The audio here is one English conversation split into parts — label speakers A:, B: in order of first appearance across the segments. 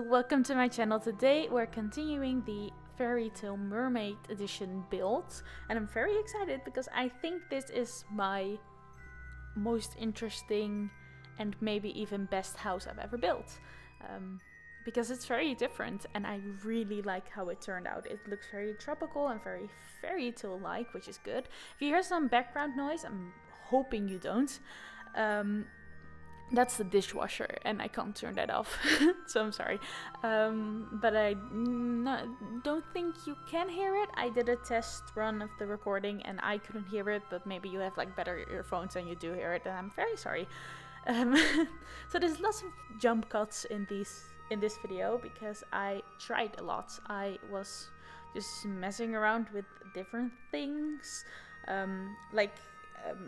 A: welcome to my channel. Today we're continuing the Fairytale Mermaid edition build, and I'm very excited because I think this is my most interesting and maybe even best house I've ever built, because it's very different and I really like how it turned out. It looks very tropical and very fairytale like, which is good. If you hear some background noise, I'm hoping you don't. That's the dishwasher and I can't turn that off, so I'm sorry. But I don't think you can hear it. I did a test run of the recording and I couldn't hear it, but maybe you have like better earphones and you do hear it, and I'm very sorry. So there's lots of jump cuts in this video because I tried a lot. I was just messing around with different things. Like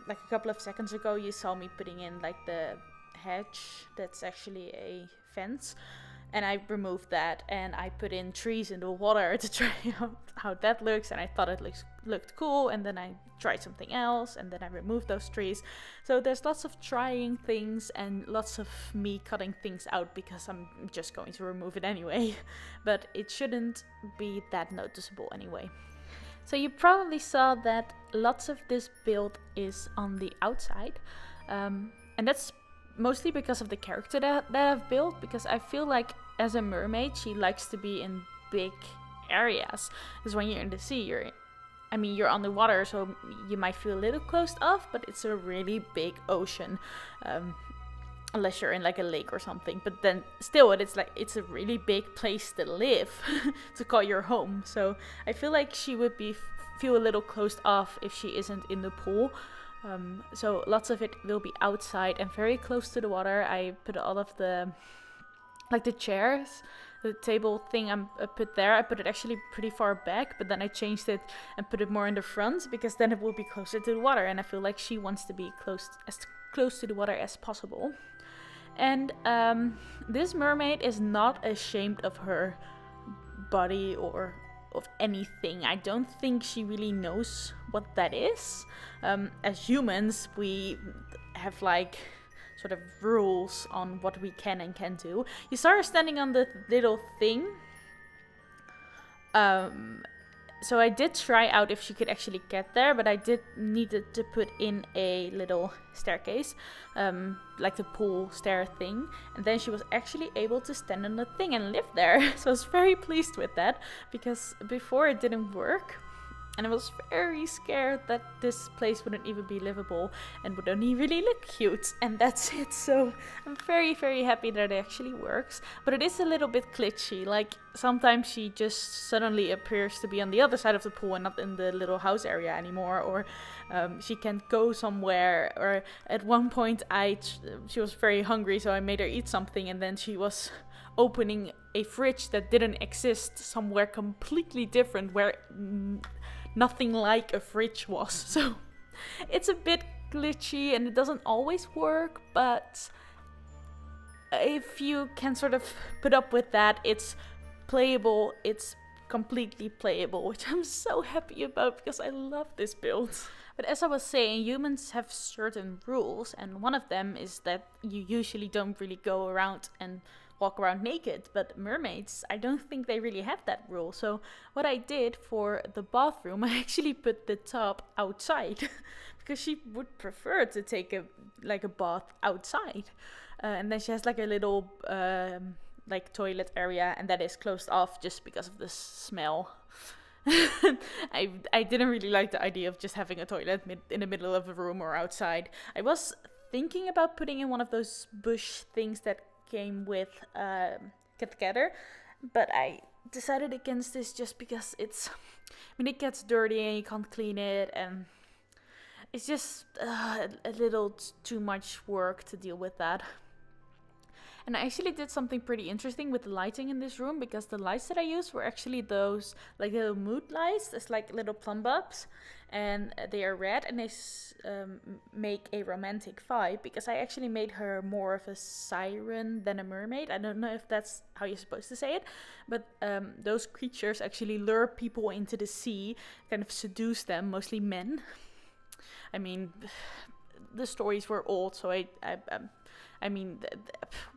A: a couple of seconds ago you saw me putting in like the hedge that's actually a fence, and I removed that and I put in trees in the water to try out how that looks, and I thought it looked cool, and then I tried something else and then I removed those trees. So there's lots of trying things and lots of me cutting things out because I'm just going to remove it anyway, but it shouldn't be that noticeable anyway. So you probably saw that lots of this build is on the outside, and that's mostly because of the character that I've built, because I feel like as a mermaid she likes to be in big areas, because when you're in the sea you're on the water, so you might feel a little closed off, but it's a really big ocean, unless you're in like a lake or something, but then still it's a really big place to live to call your home. So I feel like she would feel a little closed off if she isn't in the pool. So lots of it will be outside and very close to the water. I put all of the chairs, the table thing I put there. I put it actually pretty far back, but then I changed it and put it more in the front because then it will be closer to the water, and I feel like she wants to be as close to the water as possible. And this mermaid is not ashamed of her body or of anything. I don't think she really knows what that is. As humans, we have like sort of rules on what we can and can't do. You saw her standing on the little thing. So I did try out if she could actually get there, but I needed to put in a little staircase, like the pool stair thing, and then she was actually able to stand on the thing and live there. So I was very pleased with that, because before it didn't work, and I was very scared that this place wouldn't even be livable and would only really look cute, and that's it. So I'm very, very happy that it actually works, but it is a little bit glitchy. Like sometimes she just suddenly appears to be on the other side of the pool and not in the little house area anymore, or she can't go somewhere, or at one point she was very hungry, so I made her eat something, and then she was opening a fridge that didn't exist somewhere completely different where nothing like a fridge was. So it's a bit glitchy and it doesn't always work, but if you can sort of put up with that, it's playable, it's completely playable, which I'm so happy about because I love this build. But as I was saying, humans have certain rules, and one of them is that you usually don't really go around and walk around naked, but mermaids, I don't think they really have that rule. So what I did for the bathroom, I actually put the tub outside because she would prefer to take a bath outside, and then she has like a little like toilet area, and that is closed off just because of the smell. I didn't really like the idea of just having a toilet in the middle of a room or outside. I was thinking about putting in one of those bush things that came with Get Together, but I decided against this just because it gets dirty and you can't clean it, and it's just a little too much work to deal with that. And I actually did something pretty interesting with the lighting in this room, because the lights that I used were actually those like little mood lights. It's like little plum bulbs, and they are red, and they make a romantic vibe, because I actually made her more of a siren than a mermaid. I don't know if that's how you're supposed to say it, but those creatures actually lure people into the sea, kind of seduce them, mostly men. I mean, the stories were old, so I mean,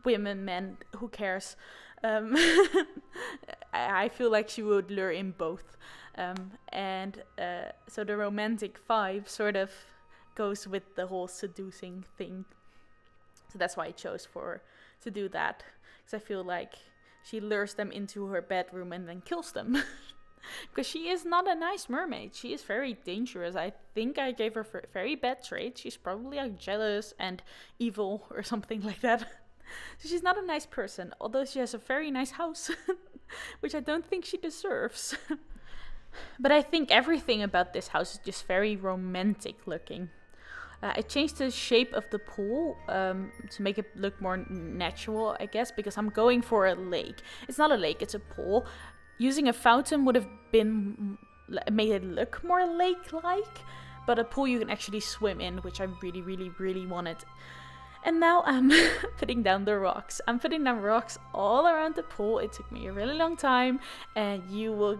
A: women, men, who cares? I feel like she would lure in both. So the romantic vibe sort of goes with the whole seducing thing. So that's why I chose to do that. Because I feel like she lures them into her bedroom and then kills them. Because she is not a nice mermaid. She is very dangerous. I think I gave her very bad traits. She's probably like jealous and evil or something like that. So she's not a nice person. Although she has a very nice house. Which I don't think she deserves. But I think everything about this house is just very romantic looking. I changed the shape of the pool to make it look more natural, I guess, because I'm going for a lake. It's not a lake, it's a pool. Using a fountain would have made it look more lake-like, but a pool you can actually swim in, which I really, really, really wanted. And now I'm putting down the rocks. I'm putting down rocks all around the pool. It took me a really long time, and you will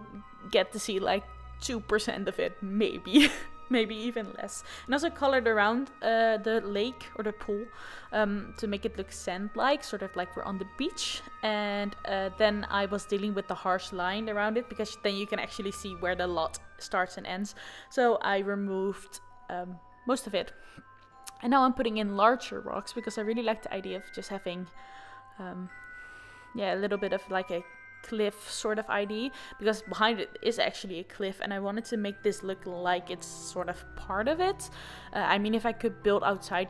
A: get to see like 2% of it, maybe. Maybe even less. And also colored around the lake or the pool to make it look sand-like, sort of like we're on the beach. And then I was dealing with the harsh line around it, because then you can actually see where the lot starts and ends. So I removed most of it. And now I'm putting in larger rocks, because I really like the idea of just having a little bit of like a cliff sort of idea, because behind it is actually a cliff, and I wanted to make this look like it's sort of part of it. I mean, if I could build outside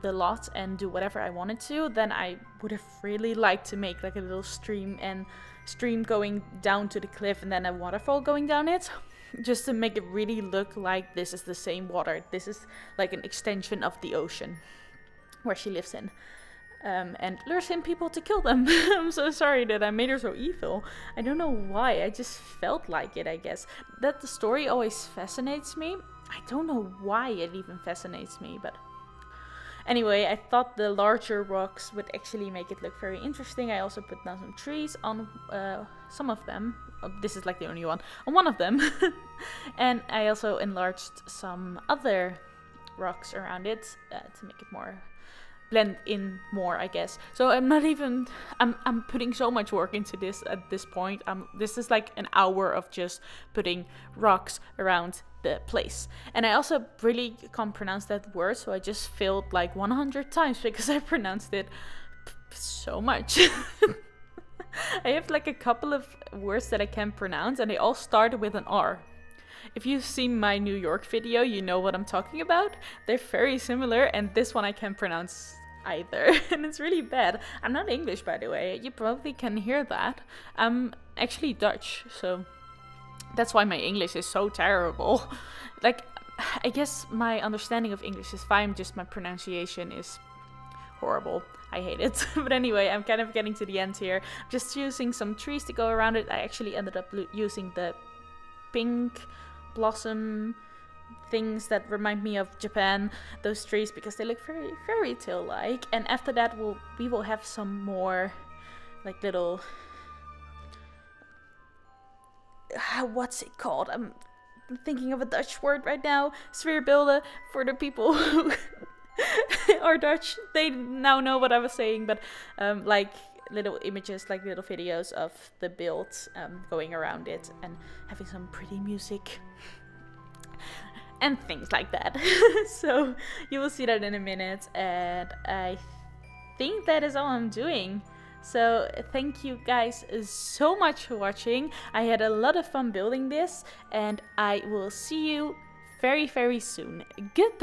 A: the lot and do whatever I wanted to, then I would have really liked to make like a little stream going down to the cliff and then a waterfall going down it, just to make it really look like this is the same water. This is like an extension of the ocean where she lives in. And lures in people to kill them. I'm so sorry that I made her so evil. I don't know why, I just felt like it, I guess. That the story always fascinates me. I don't know why it even fascinates me, but... Anyway, I thought the larger rocks would actually make it look very interesting. I also put down some trees on some of them. This is like the only one. On one of them. And I also enlarged some other rocks around it to make it more... blend in more, I guess. So I'm putting so much work into this at this point. This is like an hour of just putting rocks around the place. And I also really can't pronounce that word, so I just failed like 100 times because I pronounced it so much. I have like a couple of words that I can pronounce, and they all start with an R. If you've seen my New York video, you know what I'm talking about. They're very similar, and this one I can't pronounce either. And it's really bad. I'm not English, by the way. You probably can hear that. I'm actually Dutch, so that's why my English is so terrible. Like, I guess my understanding of English is fine, just my pronunciation is horrible. I hate it. But anyway, I'm kind of getting to the end here. I'm just using some trees to go around it. I actually ended up using the pink blossom things that remind me of Japan, those trees, because they look very fairy tale like. And after that we will have some more like little what's it called? I'm thinking of a Dutch word right now. Sfeerbeelden, for the people who are Dutch. They now know what I was saying, but like little images, like little videos of the build going around it and having some pretty music and things like that. So you will see that in a minute, and I think that is all I'm doing. So thank you guys so much for watching. I had a lot of fun building this, and I will see you very, very soon. Goodbye!